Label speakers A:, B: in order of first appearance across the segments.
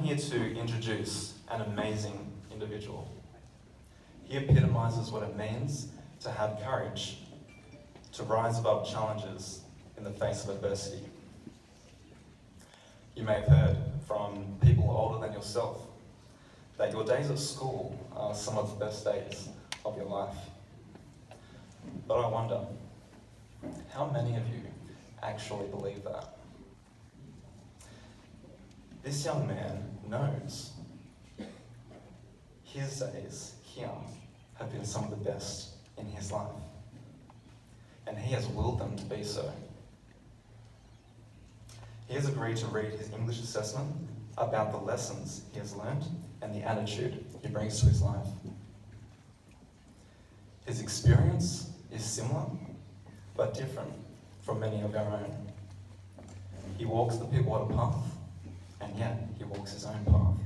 A: here to introduce an amazing individual. He epitomizes what it means to have courage, to rise above challenges in the face of adversity. You may have heard from people older than yourself that your days at school are some of the best days of your life. But I wonder, how many of you actually believe that? This young man knows his days here have been some of the best in his life, and he has willed them to be so. He has agreed to read his English assessment about the lessons he has learned and the attitude he brings to his life. His experience is similar, but different from many of our own. He walks the Pittwater path, and yet he walks his own path.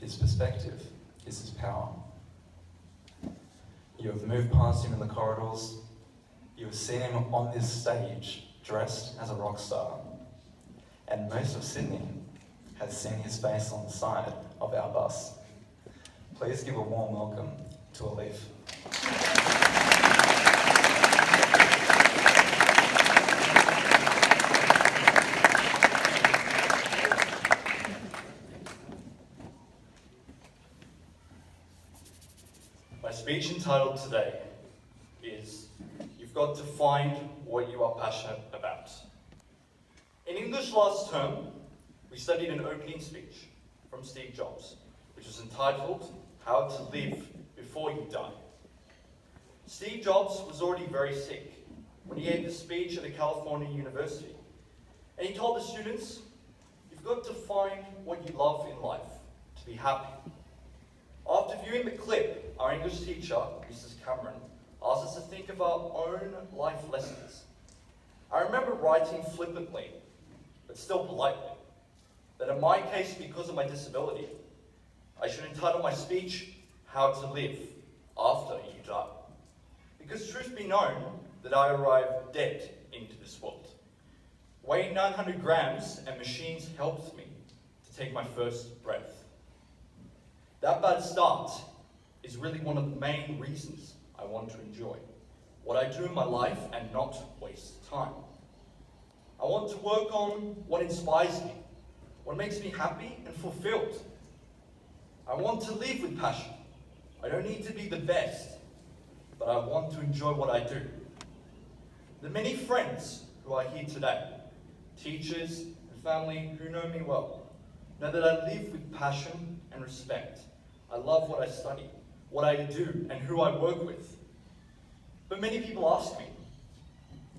A: His perspective is his power. You have moved past him in the corridors. You have seen him on this stage, dressed as a rock star. And most of Sydney has seen his face on the side of our bus. Please give a warm welcome to Illyphe.
B: My speech entitled today is, You've Got to Find What You Are Passionate About. In English last term, we studied an opening speech from Steve Jobs, which was entitled, How to Live Before You Die. Steve Jobs was already very sick when he gave the speech at a California university, and he told the students, you've got to find what you love in life to be happy. After viewing the clip, our English teacher, Mrs. Cameron, asked us to think of our own life lessons. I remember writing flippantly, but still politely, that in my case, because of my disability, I should entitle my speech, How to Live After You Die. Because truth be known, that I arrived dead into this world. Weighing 900 grams and machines helped me to take my first breath. That bad start is really one of the main reasons I want to enjoy what I do in my life and not waste time. I want to work on what inspires me, what makes me happy and fulfilled. I want to live with passion. I don't need to be the best, but I want to enjoy what I do. The many friends who are here today, teachers and family who know me well, know that I live with passion and respect. I love what I study, what I do, and who I work with. But many people ask me,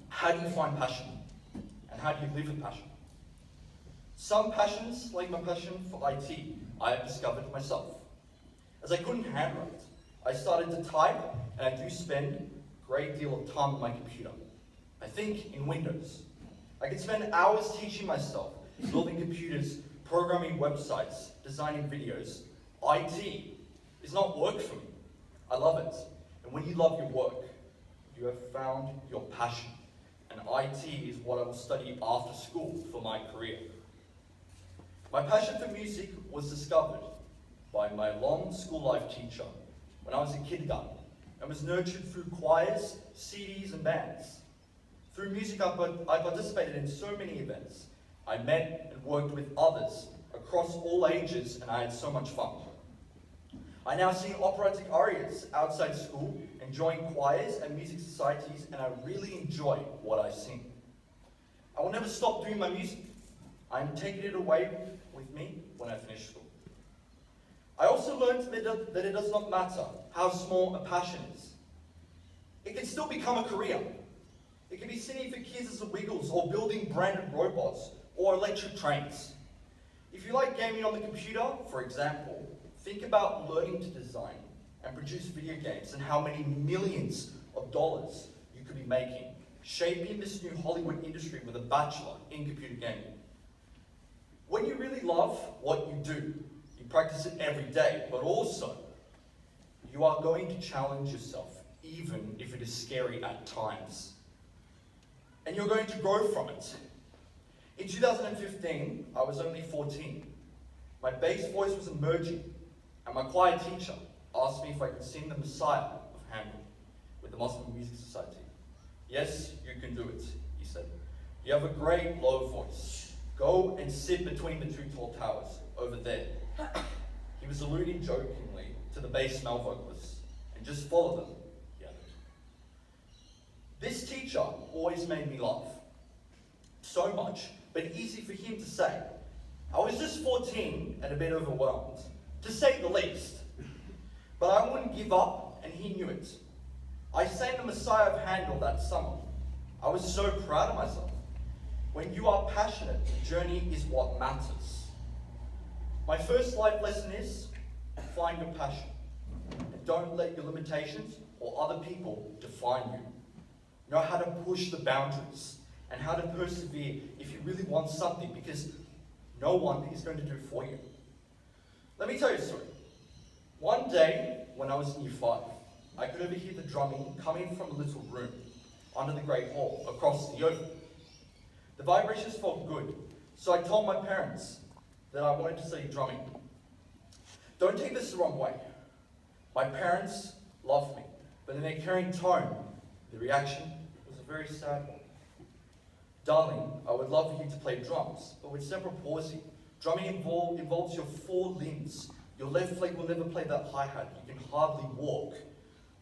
B: how do you find passion? And how do you live with passion? Some passions, like my passion for IT, I have discovered myself. As I couldn't handwrite, I started to type, and I do spend a great deal of time on my computer. I think in Windows. I can spend hours teaching myself, building computers, programming websites, designing videos. IT is not work for me. I love it. And when you love your work, you have found your passion. And IT is what I will study after school for my career. My passion for music was discovered by my long school life teacher when I was in kindergarten and was nurtured through choirs, CDs and bands. Through music, I participated in so many events. I met and worked with others across all ages, and I had so much fun. I now sing operatic arias outside school and join choirs and music societies, and I really enjoy what I sing. I will never stop doing my music. I am taking it away with me when I finish school. I also learned that it does not matter how small a passion is. It can still become a career. It can be singing for kids as a Wiggles, or building branded robots, or electric trains. If you like gaming on the computer, for example, think about learning to design and produce video games and how many millions of dollars you could be making, shaping this new Hollywood industry with a bachelor in computer gaming. When you really love what you do, you practice it every day, but also you are going to challenge yourself, even if it is scary at times. And you're going to grow from it. In 2015, I was only 14, My bass voice was emerging, and my choir teacher asked me if I could sing the Messiah of Handel with the Muslim Music Society. Yes, you can do it, he said. You have a great low voice. Go and sit between the two tall towers over there. He was alluding jokingly to the bass male vocalists, and just follow them, he added. This teacher always made me laugh. So much, but easy for him to say. I was just 14 and a bit overwhelmed, to say the least. But I wouldn't give up, and he knew it. I sang the Messiah of Handel that summer. I was so proud of myself. When you are passionate, the journey is what matters. My first life lesson is, find your passion. And don't let your limitations or other people define you. Know how to push the boundaries and how to persevere if you really want something, because no one is going to do it for you. Let me tell you a story. One day, when I was in year 5, I could overhear the drumming coming from a little room under the Great Hall across the open. The vibrations felt good, so I told my parents that I wanted to study drumming. Don't take this the wrong way. My parents loved me, but in their caring tone, the reaction was a very sad one. Darling, I would love for you to play drums, but with cerebral palsy. Drumming involves your 4 limbs. Your left leg will never play that hi-hat. You can hardly walk,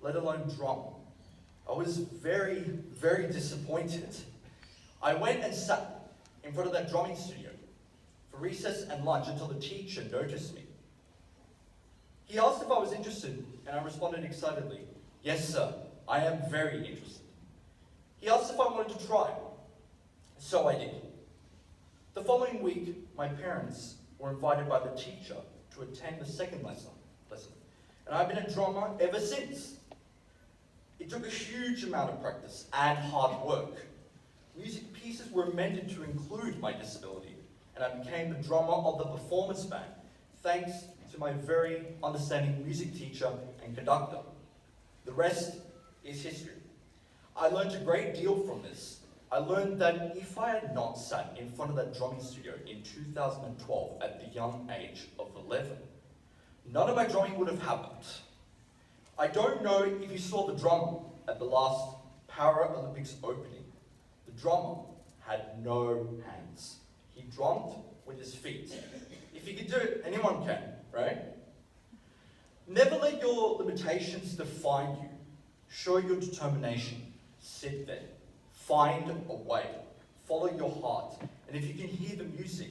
B: let alone drum. I was very, very disappointed. I went and sat in front of that drumming studio for recess and lunch until the teacher noticed me. He asked if I was interested, and I responded excitedly, "Yes, sir, I am very interested." He asked if I wanted to try. So I did. The following week, my parents were invited by the teacher to attend the second lesson, and I've been a drummer ever since. It took a huge amount of practice and hard work. Music pieces were amended to include my disability, and I became the drummer of the performance band, thanks to my very understanding music teacher and conductor. The rest is history. I learned a great deal from this. I learned that if I had not sat in front of that drumming studio in 2012 at the young age of 11, none of my drumming would have happened. I don't know if you saw the drummer at the last Paralympics opening. The drummer had no hands. He drummed with his feet. If he could do it, anyone can, right? Never let your limitations define you. Show your determination. Sit there. Find a way. Follow your heart. And if you can hear the music,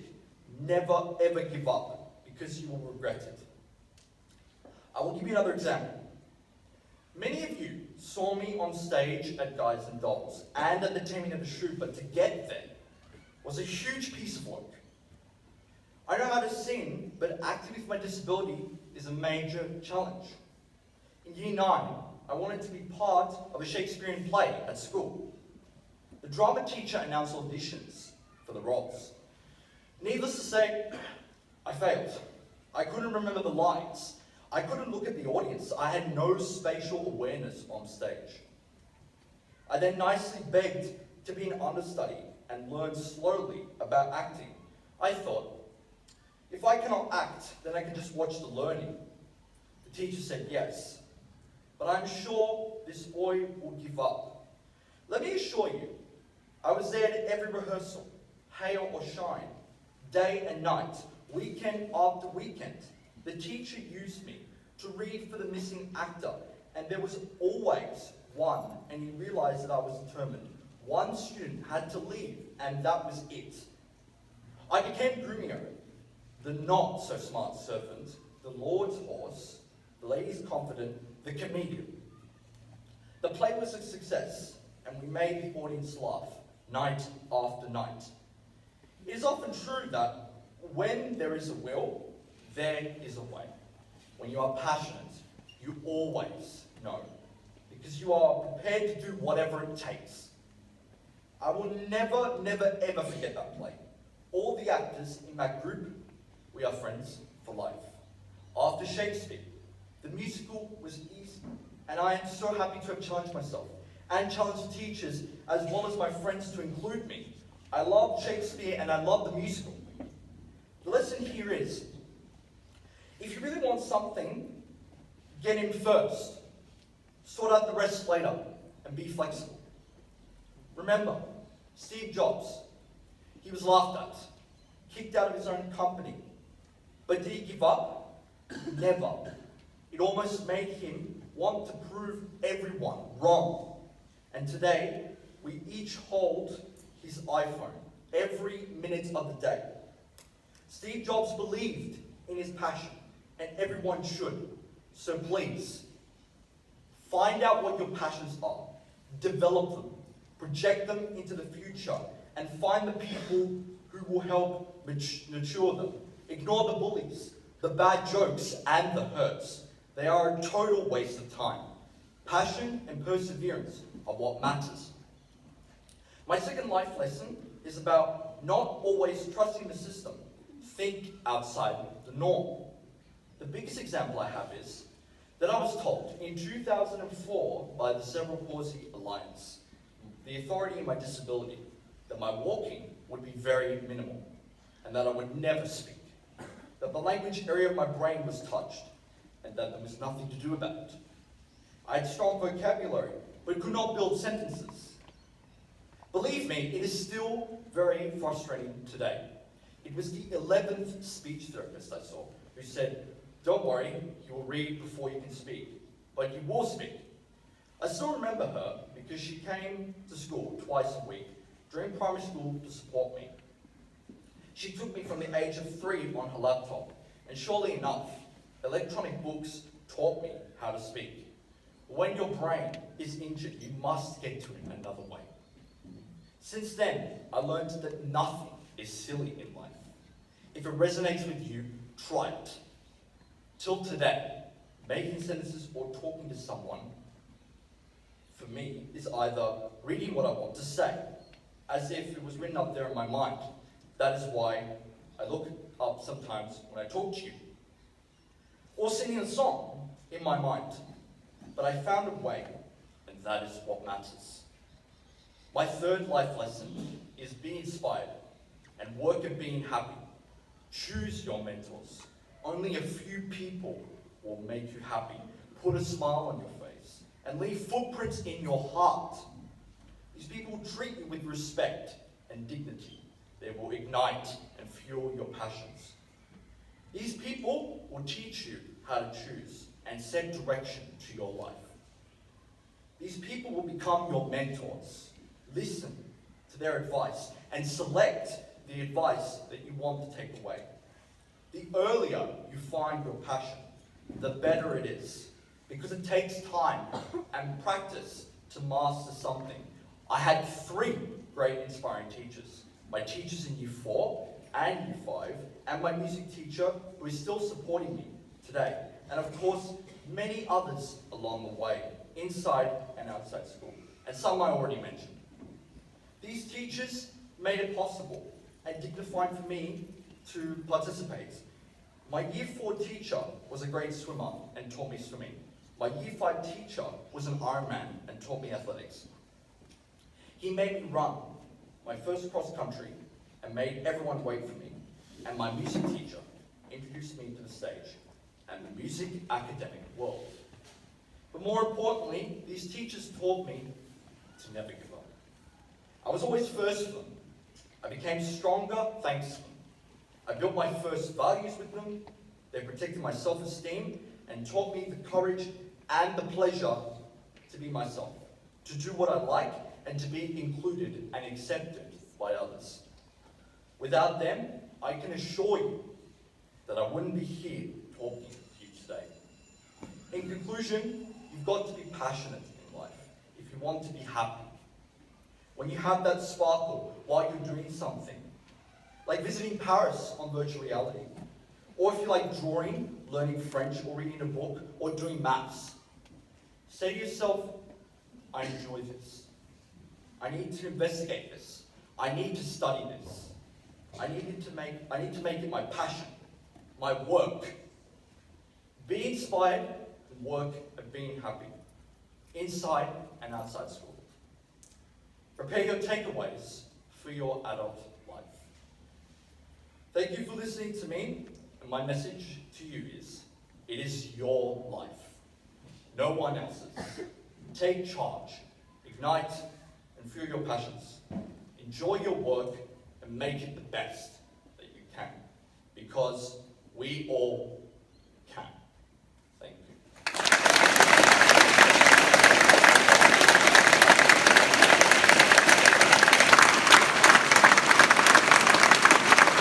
B: never ever give up, because you will regret it. I will give you another example. Many of you saw me on stage at Guys and Dolls and at the Taming of the Shrew, but to get there was a huge piece of work. I know how to sing, but acting with my disability is a major challenge. In year 9, I wanted to be part of a Shakespearean play at school. The drama teacher announced auditions for the roles. Needless to say, I failed. I couldn't remember the lines. I couldn't look at the audience. I had no spatial awareness on stage. I then nicely begged to be an understudy and learned slowly about acting. I thought, if I cannot act, then I can just watch the learning. The teacher said yes, but I'm sure this boy will give up. Let me assure you, I was there at every rehearsal, hail or shine, day and night, weekend after weekend. The teacher used me to read for the missing actor, and there was always one, and he realized that I was determined. One student had to leave, and that was it. I became Grumio, the not-so-smart servant, the Lord's horse, the lady's confidant, the comedian. The play was a success, and we made the audience laugh, night after night. It is often true that when there is a will, there is a way. When you are passionate, you always know, because you are prepared to do whatever it takes. I will never, never, ever forget that play. All the actors in that group, we are friends for life. After Shakespeare, the musical was easy, and I am so happy to have challenged myself and challenged the teachers as well as my friends to include me. I love Shakespeare and I love the musical. The lesson here is, If you really want something, get in first. Sort out the rest later, and be flexible. Remember, Steve Jobs, he was laughed at, kicked out of his own company. But did he give up? Never. It almost made him want to prove everyone wrong. And today, we each hold his iPhone every minute of the day. Steve Jobs believed in his passion, and everyone should. So please, find out what your passions are, develop them, project them into the future, and find the people who will help nurture them. Ignore the bullies, the bad jokes, and the hurts. They are a total waste of time. Passion and perseverance are what matters. My second life lesson is about not always trusting the system. Think outside the norm. The biggest example I have is that I was told in 2004 by the Cerebral Palsy Alliance, the authority in my disability, that my walking would be very minimal and that I would never speak, that the language area of my brain was touched and that there was nothing to do about it. I had strong vocabulary, but could not build sentences. Believe me, it is still very frustrating today. It was the 11th speech therapist I saw who said, "Don't worry, you will read before you can speak, but you will speak." I still remember her because she came to school twice a week during primary school to support me. She took me from the age of 3 on her laptop, and surely enough, electronic books taught me how to speak. When your brain is injured, you must get to it another way. Since then, I learned that nothing is silly in life. If it resonates with you, try it. Till today, making sentences or talking to someone, for me, is either reading what I want to say, as if it was written up there in my mind. That is why I look up sometimes when I talk to you. Or singing a song in my mind. But I found a way, and that is what matters. My third life lesson is be inspired and work at being happy. Choose your mentors. Only a few people will make you happy, put a smile on your face, and leave footprints in your heart. These people treat you with respect and dignity. They will ignite and fuel your passions. These people will teach you how to choose and set direction to your life. These people will become your mentors. Listen to their advice and select the advice that you want to take away. The earlier you find your passion, the better it is, because it takes time and practice to master something. I had 3 great inspiring teachers. My teachers in Year 4 and Year 5, and my music teacher who is still supporting me today. And of course, many others along the way, inside and outside school, and some I already mentioned. These teachers made it possible and dignified for me to participate. My Year 4 teacher was a great swimmer and taught me swimming. My Year 5 teacher was an Ironman and taught me athletics. He made me run my first cross country and made everyone wait for me. And my music teacher introduced me to the stage and the music academic world. But more importantly, these teachers taught me to never give up. I was always first for them. I became stronger thanks to them. I built my first values with them. They protected my self-esteem and taught me the courage and the pleasure to be myself, to do what I like, and to be included and accepted by others. Without them, I can assure you that I wouldn't be here talking to you today. In conclusion, you've got to be passionate in life if you want to be happy. When you have that sparkle while you're doing something, like visiting Paris on virtual reality, or if you like drawing, learning French, or reading a book, or doing maths, say to yourself, I enjoy this. I need to investigate this. I need to study this. I need to make it my passion, my work. Be inspired and work at being happy, inside and outside school. Prepare your takeaways for your adult life. Thank you for listening to me, And my message to you is, it is your life, no one else's. Take charge, ignite and fuel your passions. Enjoy your work and make it the best that you can, because we all